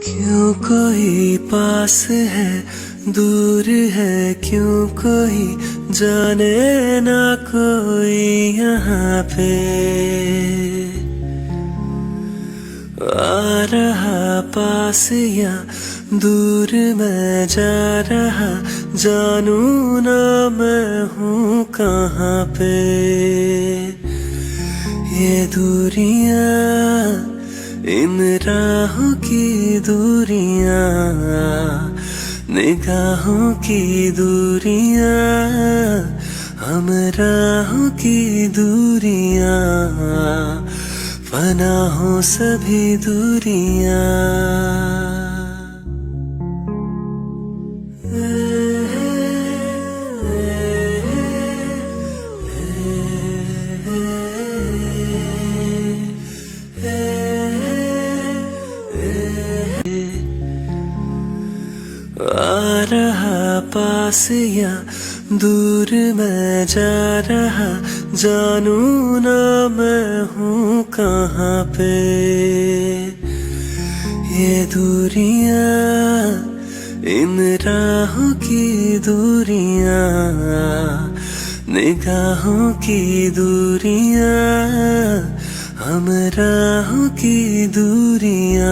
क्यों कोई पास है दूर है, क्यों कोई जाने ना कोई यहाँ पे। आ रहा पास या दूर मैं जा रहा, जानू ना मैं हूँ कहाँ पे। ये दूरियां, इन राहों की दूरियां, निगाहों की दूरियां, हम राहों की दूरियां, फना हो सभी दूरियां। आ रहा पास या दूर मैं जा रहा, जानू ना मैं हूँ कहाँ पे। ये दूरियां, इन राहों की दूरियां, निगाहों की दूरियां, हम राहों की दूरियां।